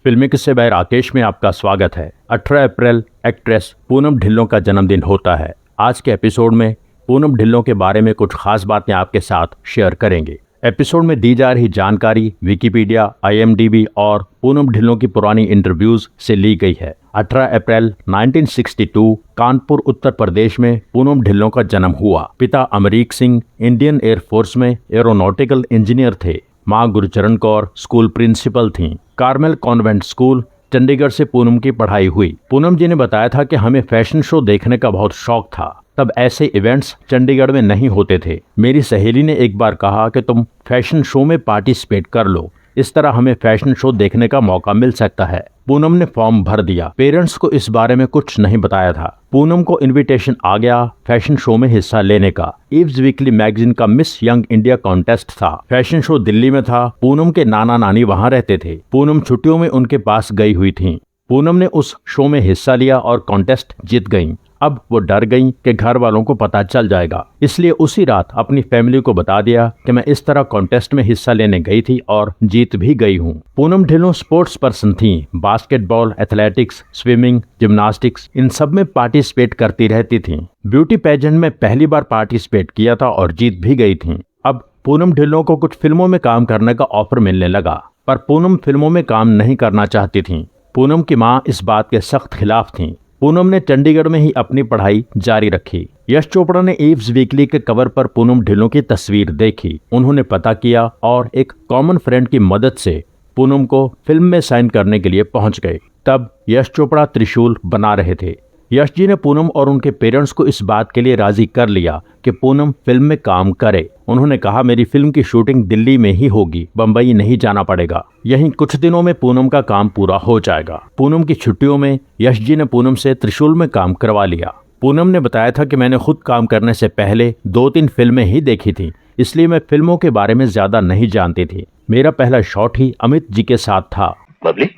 फिल्मी किस्से बाय राकेश में आपका स्वागत है। 18 अप्रैल एक्ट्रेस पूनम ढिल्लों का जन्मदिन होता है। आज के एपिसोड में पूनम ढिल्लों के बारे में कुछ खास बातें आपके साथ शेयर करेंगे। एपिसोड में दी जा रही जानकारी विकिपीडिया, IMDb और पूनम ढिल्लों की पुरानी इंटरव्यूज से ली गई है। 18 अप्रैल 1962 कानपुर उत्तर प्रदेश में पूनम ढिल्लों का जन्म हुआ। पिता अमरीक सिंह इंडियन एयरफोर्स में एरोनॉटिकल इंजीनियर थे। मां गुरचरण कौर स्कूल प्रिंसिपल थीं। कार्मेल कॉन्वेंट स्कूल चंडीगढ़ से पूनम की पढ़ाई हुई। पूनम जी ने बताया था कि हमें फैशन शो देखने का बहुत शौक था। तब ऐसे इवेंट्स चंडीगढ़ में नहीं होते थे। मेरी सहेली ने एक बार कहा कि तुम फैशन शो में पार्टिसिपेट कर लो, इस तरह हमें फैशन शो देखने का मौका मिल सकता है। पूनम ने फॉर्म भर दिया। पेरेंट्स को इस बारे में कुछ नहीं बताया था। पूनम को इनविटेशन आ गया फैशन शो में हिस्सा लेने का। ईव्स वीकली मैगजीन का मिस यंग इंडिया कॉन्टेस्ट था। फैशन शो दिल्ली में था। पूनम के नाना नानी वहां रहते थे। पूनम छुट्टियों में उनके पास गई हुई थी। पूनम ने उस शो में हिस्सा लिया और कॉन्टेस्ट जीत गईं। अब वो डर गईं कि घर वालों को पता चल जाएगा, इसलिए उसी रात अपनी फैमिली को बता दिया कि मैं इस तरह कॉन्टेस्ट में हिस्सा लेने गई थी और जीत भी गई हूँ। पूनम ढिल्लों स्पोर्ट्स पर्सन थीं। बास्केटबॉल, एथलेटिक्स, स्विमिंग, जिम्नास्टिक्स इन सब में पार्टिसिपेट करती रहती थीं। ब्यूटी पेजेंट में पहली बार पार्टिसिपेट किया था और जीत भी गई थीं। अब पूनम ढिल्लों को कुछ फिल्मों में काम करने का ऑफर मिलने लगा, पर पूनम फिल्मों में काम नहीं करना चाहती थीं। पूनम की मां इस बात के सख्त खिलाफ थीं। पूनम ने चंडीगढ़ में ही अपनी पढ़ाई जारी रखी। यश चोपड़ा ने ईव्स वीकली के कवर पर पूनम ढिल्लों की तस्वीर देखी। उन्होंने पता किया और एक कॉमन फ्रेंड की मदद से पूनम को फिल्म में साइन करने के लिए पहुंच गए। तब यश चोपड़ा त्रिशूल बना रहे थे। यश जी ने पूनम और उनके पेरेंट्स को इस बात के लिए राजी कर लिया कि पूनम फिल्म में काम करे। उन्होंने कहा, मेरी फिल्म की शूटिंग दिल्ली में ही होगी, बम्बई नहीं जाना पड़ेगा। यहीं कुछ दिनों में पूनम का काम पूरा हो जाएगा। पूनम की छुट्टियों में यश जी ने पूनम से त्रिशूल में काम करवा लिया। पूनम ने बताया था कि मैंने खुद काम करने से पहले 2-3 फिल्में ही देखी थी, इसलिए मैं फिल्मों के बारे में ज्यादा नहीं जानती थी। मेरा पहला शॉट ही अमित जी के साथ था। बबली?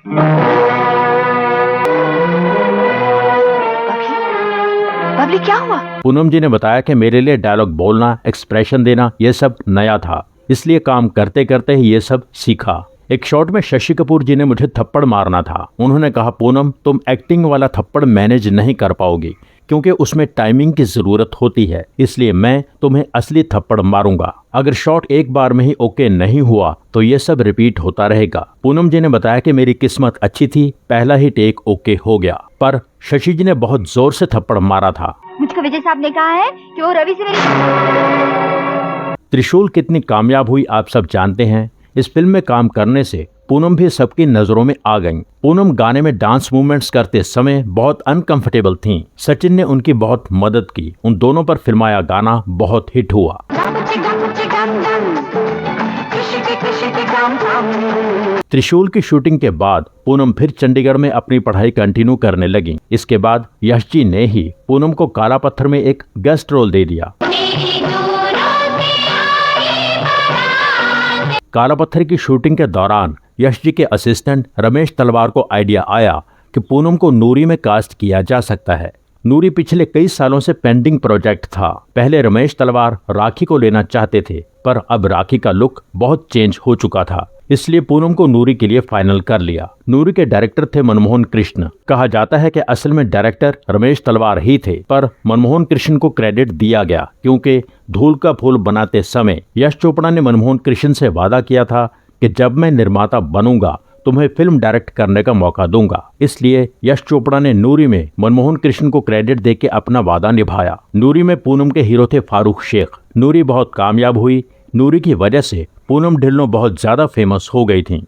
बबली क्या हुआ? पूनम जी ने बताया कि मेरे लिए डायलॉग बोलना, एक्सप्रेशन देना ये सब नया था, इसलिए काम करते करते ही ये सब सीखा। एक शॉट में शशि कपूर जी ने मुझे थप्पड़ मारना था। उन्होंने कहा, पूनम तुम एक्टिंग वाला थप्पड़ मैनेज नहीं कर पाओगी क्योंकि उसमें टाइमिंग की जरूरत होती है, इसलिए मैं तुम्हें असली थप्पड़ मारूंगा। अगर शॉट एक बार में ही ओके नहीं हुआ तो ये सब रिपीट होता रहेगा। पूनम जी ने बताया कि मेरी किस्मत अच्छी थी, पहला ही टेक ओके हो गया, पर शशि जी ने बहुत जोर से थप्पड़ मारा था। मुझको विजय साहब ने कहा है कि वो रवि से मेरी... त्रिशूल कितनी कामयाब हुई आप सब जानते हैं। इस फिल्म में काम करने से पूनम भी सबकी नजरों में आ गईं। पूनम गाने में डांस मूवमेंट्स करते समय बहुत अनकंफर्टेबल थीं। सचिन ने उनकी बहुत मदद की। उन दोनों पर फिल्माया गाना बहुत हिट हुआ। त्रिशूल की शूटिंग के बाद पूनम फिर चंडीगढ़ में अपनी पढ़ाई कंटिन्यू करने लगी। इसके बाद यश जी ने ही पूनम को काला पत्थर में एक गेस्ट रोल दे दिया। काला पत्थर की शूटिंग के दौरान यश जी के असिस्टेंट रमेश तलवार को आइडिया आया कि पूनम को नूरी में कास्ट किया जा सकता है। नूरी पिछले कई सालों से पेंडिंग प्रोजेक्ट था। पहले रमेश तलवार राखी को लेना चाहते थे, पर अब राखी का लुक बहुत चेंज हो चुका था, इसलिए पूनम को नूरी के लिए फाइनल कर लिया। नूरी के डायरेक्टर थे मनमोहन कृष्ण। कहा जाता है कि असल में डायरेक्टर रमेश तलवार ही थे, पर मनमोहन कृष्ण को क्रेडिट दिया गया क्योंकि धूल का फूल बनाते समय यश चोपड़ा ने मनमोहन कृष्ण से वादा किया था कि जब मैं निर्माता बनूंगा तुम्हें फिल्म डायरेक्ट करने का मौका दूंगा। इसलिए यश चोपड़ा ने नूरी में मनमोहन कृष्ण को क्रेडिट देके अपना वादा निभाया। नूरी में पूनम के हीरो थे फारूक शेख। नूरी बहुत कामयाब हुई। नूरी की वजह से पूनम ढिल्लों बहुत ज्यादा फेमस हो गई थीं।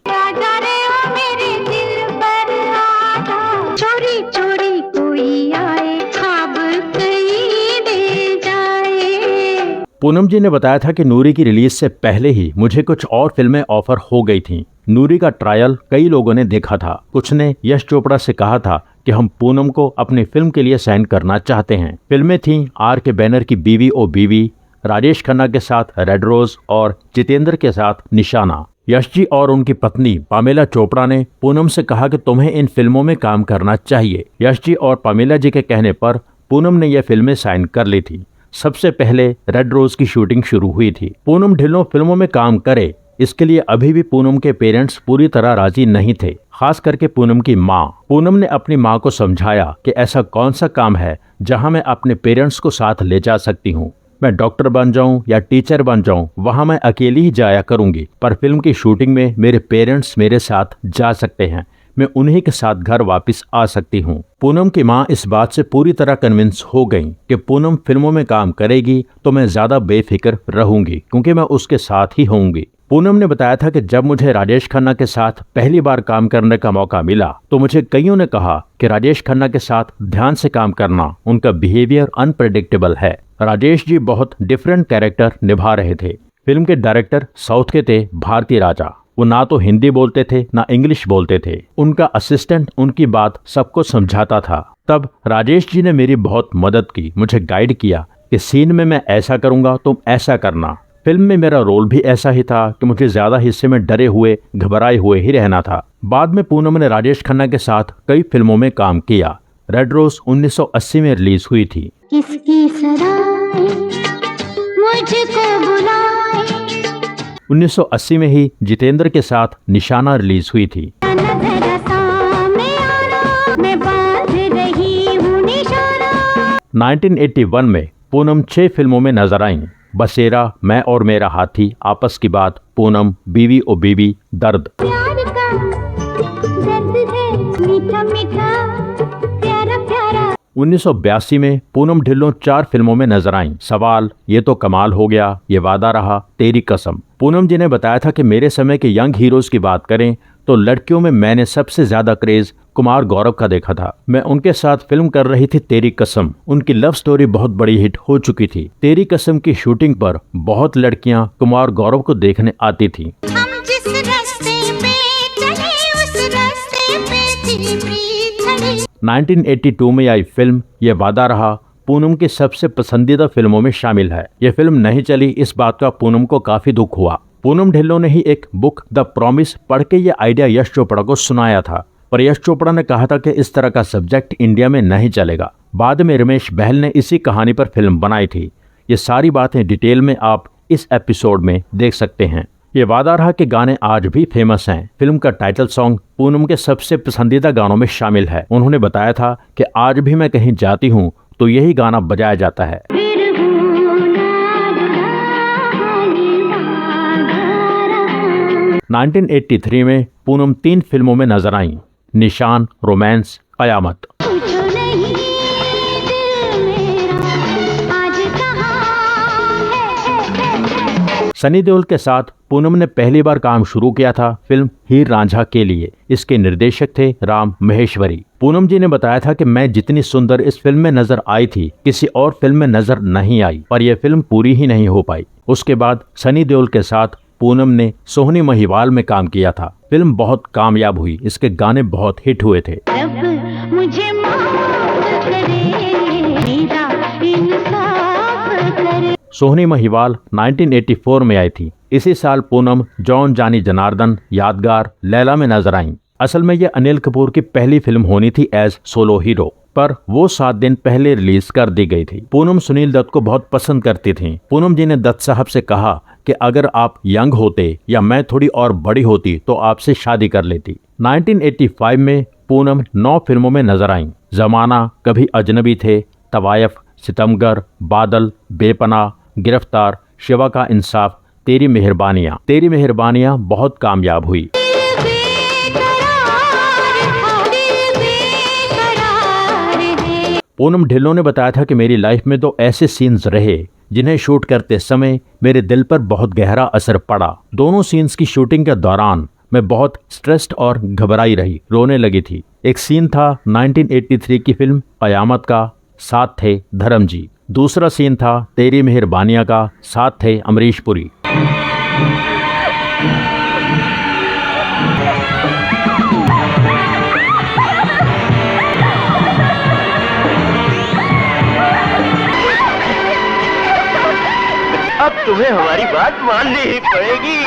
पूनम जी ने बताया था कि नूरी की रिलीज से पहले ही मुझे कुछ और फिल्में ऑफर हो गई थीं। नूरी का ट्रायल कई लोगों ने देखा था। कुछ ने यश चोपड़ा से कहा था कि हम पूनम को अपनी फिल्म के लिए साइन करना चाहते हैं। फिल्में थीं R.K. बैनर की बीवी ओ बीवी, राजेश खन्ना के साथ रेड रोज और जितेंद्र के साथ निशाना। यश जी और उनकी पत्नी पामेला चोपड़ा ने पूनम से कहा कि तुम्हें इन फिल्मों में काम करना चाहिए। यश जी और पामेला जी के कहने पर पूनम ने यह फिल्में साइन कर ली थी। सबसे पहले रेड रोज की शूटिंग शुरू हुई थी। पूनम ढिल्लों फिल्मों में काम करे इसके लिए अभी भी पूनम के पेरेंट्स पूरी तरह राजी नहीं थे, खास करके पूनम की माँ। पूनम ने अपनी माँ को समझाया कि ऐसा कौन सा काम है जहाँ मैं अपने पेरेंट्स को साथ ले जा सकती हूँ। मैं डॉक्टर बन जाऊं या टीचर बन जाऊं, वहां मैं अकेली ही जाया करूंगी, पर फिल्म की शूटिंग में मेरे पेरेंट्स मेरे साथ जा सकते हैं, मैं उन्हीं के साथ घर वापस आ सकती हूँ। पूनम की माँ इस बात से पूरी तरह कन्विंस हो गई कि पूनम फिल्मों में काम करेगी तो मैं ज्यादा बेफिक्र रहूंगी, क्योंकि मैं उसके साथ ही होंगी। पूनम ने बताया था कि जब मुझे राजेश खन्ना के साथ पहली बार काम करने का मौका मिला तो मुझे कईयों ने कहा कि राजेश खन्ना के साथ ध्यान से काम करना, उनका बिहेवियर अनप्रेडिक्टेबल है। राजेश जी बहुत डिफरेंट कैरेक्टर निभा रहे थे। फिल्म के डायरेक्टर साउथ के थे भारती राजा। वो ना तो हिंदी बोलते थे ना इंग्लिश बोलते थे। उनका असिस्टेंट उनकी बात सबको समझाता था। तब राजेश जी ने मेरी बहुत मदद की, मुझे गाइड किया कि सीन में मैं ऐसा करूंगा, तुम ऐसा करना। फिल्म में मेरा रोल भी ऐसा ही था कि मुझे ज्यादा हिस्से में डरे हुए घबराए हुए ही रहना था। बाद में पूनम ने राजेश खन्ना के साथ कई फिल्मों में काम किया। रेड रोज 1980 में रिलीज हुई थी। किसकी सराय मुझको बुलाए। 1980 में ही जितेंद्र के साथ निशाना रिलीज हुई थी। 1981 में पूनम 6 फिल्मों में नजर आईं। बसेरा, मैं और मेरा हाथी, आपस की बात, पूनम, बीवी ओ बीवी, दर्द। प्यार का दर्द है मीठा मीठा प्यारा प्यारा। 1982 में पूनम ढिल्लों 4 फिल्मों में नजर आईं। सवाल, ये तो कमाल हो गया, ये वादा रहा, तेरी कसम। पूनम जी ने बताया था कि मेरे समय के यंग हीरोज की बात करें तो लड़कियों में मैंने सबसे ज्यादा क्रेज कुमार गौरव का देखा था। मैं उनके साथ फिल्म कर रही थी तेरी कसम। उनकी लव स्टोरी बहुत बड़ी हिट हो चुकी थी। तेरी कसम की शूटिंग पर बहुत लड़कियां कुमार गौरव को देखने आती थीं। हम जिस रास्ते पे चले उस रास्ते पे तेरी प्रीत खड़ी। 1982 में आई फिल्म ये वादा रहा पूनम की सबसे पसंदीदा फिल्मों में शामिल है। यह फिल्म नहीं चली, इस बात का पूनम को काफी दुख हुआ। पूनम ढिल्लों ने ही एक बुक द प्रॉमिस पढ़ के ये आइडिया यश चोपड़ा को सुनाया था, पर यश चोपड़ा ने कहा था कि इस तरह का सब्जेक्ट इंडिया में नहीं चलेगा। बाद में रमेश बहल ने इसी कहानी पर फिल्म बनाई थी। ये सारी बातें डिटेल में आप इस एपिसोड में देख सकते हैं। ये वादा रहा के गाने आज भी फेमस हैं। फिल्म का टाइटल सॉन्ग पूनम के सबसे पसंदीदा गानों में शामिल है। उन्होंने बताया था कि आज भी मैं कहीं जाती हूँ तो यही गाना बजाया जाता है। 1983 में पूनम 3 फिल्मों में नजर आईं। निशान, रोमांस, कयामत। सनी देओल के साथ पूनम ने पहली बार काम शुरू किया था फिल्म हीर रांझा के लिए। इसके निर्देशक थे राम महेश्वरी। पूनम जी ने बताया था कि मैं जितनी सुंदर इस फिल्म में नजर आई थी किसी और फिल्म में नजर नहीं आई, पर यह फिल्म पूरी ही नहीं हो पाई। उसके बाद सनी देओल के साथ पूनम ने सोहनी महिवाल में काम किया था। फिल्म बहुत कामयाब हुई, इसके गाने बहुत हिट हुए थे। मुझे माफ करे, मेरा इंसाफ करे। सोहनी महिवाल 1984 में आई थी। इसी साल पूनम जॉन जानी जनार्दन, यादगार, लैला में नजर आईं। असल में यह अनिल कपूर की पहली फिल्म होनी थी एज सोलो हीरो, पर वो 7 दिन पहले रिलीज कर दी गई थी। पूनम सुनील दत्त को बहुत पसंद करती थीं। पूनम जी ने दत्त साहब से कहा कि अगर आप यंग होते या मैं थोड़ी और बड़ी होती तो आपसे शादी कर लेती। 1985 में पूनम 9 फिल्मों में नजर आईं। जमाना, कभी अजनबी थे, तवायफ, सितमगर, बादल, बेपनाह, गिरफ्तार, शिवा का इंसाफ, तेरी मेहरबानियां। तेरी मेहरबानियां बहुत कामयाब हुई। पूनम ढिल्लों ने बताया था कि मेरी लाइफ में 2 ऐसे सीन्स रहे जिन्हें शूट करते समय मेरे दिल पर बहुत गहरा असर पड़ा। दोनों सीन्स की शूटिंग के दौरान मैं बहुत स्ट्रेस्ड और घबराई रही, रोने लगी थी। एक सीन था 1983 की फिल्म कयामत का, साथ थे धर्म जी। दूसरा सीन था तेरी मेहरबानियां का, साथ थे अमरीश पुरी। अब तुम्हें हमारी बात माननी ही पड़ेगी।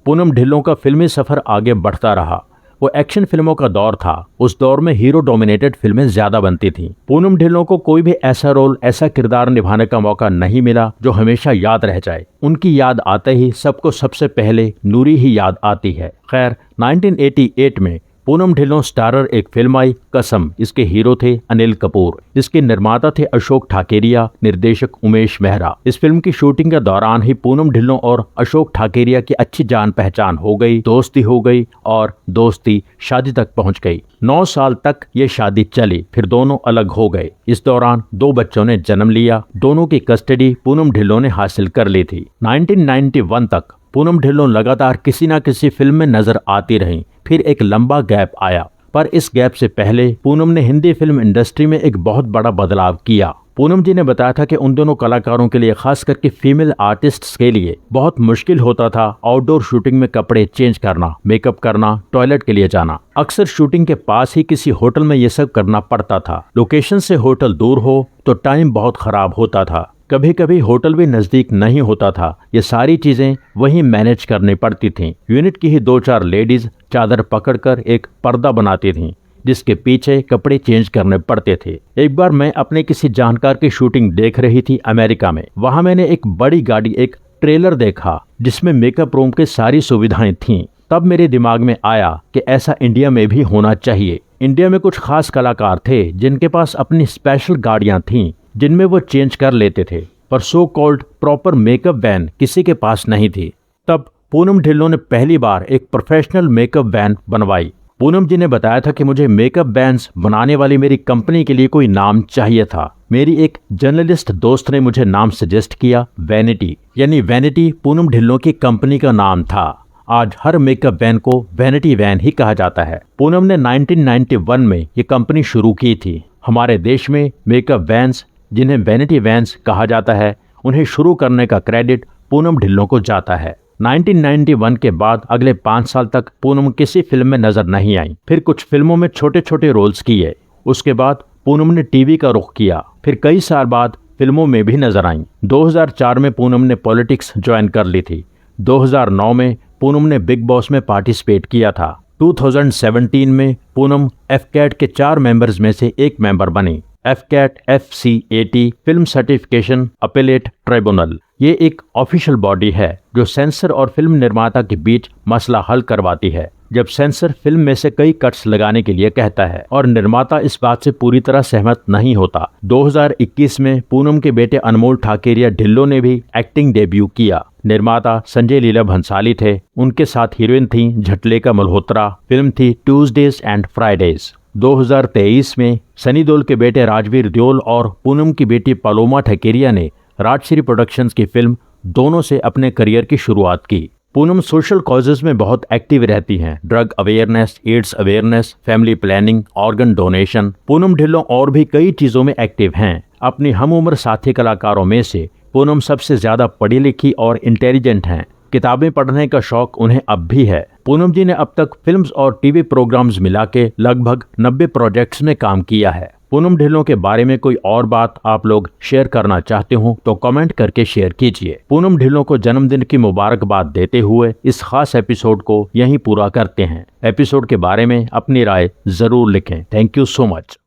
पूनम ढिल्लों का फिल्मी सफर आगे बढ़ता रहा। वो एक्शन फिल्मों का दौर था। उस दौर में हीरो डोमिनेटेड फिल्में ज्यादा बनती थीं। पूनम ढिल्लों को कोई भी ऐसा रोल, ऐसा किरदार निभाने का मौका नहीं मिला जो हमेशा याद रह जाए। उनकी याद आते ही सबको सबसे पहले नूरी ही याद आती है। खैर 1988 में पूनम ढिल्लों स्टारर एक फिल्म आई कसम। इसके हीरो थे अनिल कपूर। इसके निर्माता थे अशोक ठाकेरिया, निर्देशक उमेश मेहरा। इस फिल्म की शूटिंग के दौरान ही पूनम ढिल्लों और अशोक ठाकेरिया की अच्छी जान पहचान हो गई, दोस्ती हो गई और दोस्ती शादी तक पहुंच गई। 9 साल तक ये शादी चली, फिर दोनों अलग हो गए। इस दौरान 2 बच्चों ने जन्म लिया। दोनों की कस्टडी पूनम ढिल्लों ने हासिल कर ली थी। 1991 तक पूनम ढिल्लों लगातार किसी न किसी फिल्म में नजर आती रहीं। फिर एक लंबा गैप आया, पर इस गैप से पहले पूनम ने हिंदी फिल्म इंडस्ट्री में एक बहुत बड़ा बदलाव किया। पूनम जी ने बताया था कि उन दोनों कलाकारों के लिए, खास करके फीमेल आर्टिस्ट्स के लिए बहुत मुश्किल होता था आउटडोर शूटिंग में कपड़े चेंज करना, मेकअप करना, टॉयलेट के लिए जाना। अक्सर शूटिंग के पास ही किसी होटल में ये सब करना पड़ता था। लोकेशन से होटल दूर हो तो टाइम बहुत खराब होता था। कभी कभी होटल भी नजदीक नहीं होता था। ये सारी चीजें वहीं मैनेज करनी पड़ती थीं। यूनिट की ही 2-4 लेडीज चादर पकड़कर एक पर्दा बनाती थीं, जिसके पीछे कपड़े चेंज करने पड़ते थे। एक बार मैं अपने किसी जानकार की शूटिंग देख रही थी अमेरिका में। वहां मैंने एक बड़ी गाड़ी, एक ट्रेलर देखा जिसमें मेकअप रूम की सारी सुविधाएं थीं। तब मेरे दिमाग में आया कि ऐसा इंडिया में भी होना चाहिए। इंडिया में कुछ खास कलाकार थे जिनके पास अपनी स्पेशल गाड़ियां थीं जिनमें वो चेंज कर लेते थे, पर so called proper makeup van किसी के पास नहीं थी। तब पूनम ढिल्लों ने पहली बार एक प्रोफेशनल मेकअप वैन बनवाई। पूनम जी ने बताया था कि मुझे मेकअप वैन्स बनाने वाली मेरी कंपनी के लिए कोई नाम चाहिए था। मेरी एक जर्नलिस्ट दोस्त ने मुझे नाम सजेस्ट किया, वैनिटी। यानी वैनिटी पूनम ढिल्लों की कंपनी का नाम था। आज हर मेकअप वैन को वैनिटी वैन ही कहा जाता है। पूनम ने 1991 में ये कंपनी शुरू की थी। हमारे देश में मेकअप वैन्स, जिन्हें वैनिटी वैन्स कहा जाता है, उन्हें शुरू करने का क्रेडिट पूनम ढिल्लों को जाता है। 1991 के बाद अगले 5 साल तक पूनम किसी फिल्म में नजर नहीं आई। फिर कुछ फिल्मों में छोटे छोटे रोल्स किए। उसके बाद पूनम ने टीवी का रुख किया। फिर कई साल बाद फिल्मों में भी नजर आईं। 2004 में पूनम ने पॉलिटिक्स ज्वाइन कर ली थी। 2009 में पूनम ने बिग बॉस में पार्टिसिपेट किया था। 2017 में पूनम एफकैट के 4 मेंबर्स में से एक मेंबर बनी। AFCAT FCAT film certification appellate tribunal. ये एक ऑफिशियल बॉडी है जो सेंसर और फिल्म निर्माता के बीच मसला हल करवाती है। जब सेंसर फिल्म में से कई कट्स लगाने के लिए कहता है और निर्माता इस बात से पूरी तरह सहमत नहीं होता। 2021 में पूनम के बेटे अनमोल ठाकेरिया ढिल्लों ने भी एक्टिंग डेब्यू किया। निर्माता संजय लीला भंसाली थे। उनके साथ हीरोइन थी झटलेका मल्होत्रा। फिल्म थी ट्यूजडेज एंड फ्राइडेज। 2023 में सनी देओल के बेटे राजवीर देओल और पूनम की बेटी पलोमा ठकेरिया ने राजश्री प्रोडक्शंस की फिल्म दोनों से अपने करियर की शुरुआत की। पूनम सोशल कॉजेज में बहुत एक्टिव रहती हैं। Drug awareness, AIDS awareness, family planning, organ donation. Poonam Dhillon और भी कई चीज़ों में एक्टिव हैं। अपनी हम उम्र साथी कलाकारों में से पूनम सबसे ज़्यादा पढ़ी लिखी और इंटेलिजेंट हैं। किताबें पढ़ने का शौक उन्हें अब भी है। पूनम जी ने अब तक फिल्म्स और टीवी प्रोग्राम्स मिला के लगभग 90 प्रोजेक्ट्स में काम किया है। पूनम ढिल्लों के बारे में कोई और बात आप लोग शेयर करना चाहते हो तो कमेंट करके शेयर कीजिए। पूनम ढिल्लों को जन्मदिन की मुबारकबाद देते हुए इस खास एपिसोड को यहीं पूरा करते हैं। एपिसोड के बारे में अपनी राय जरूर लिखें। Thank you so much.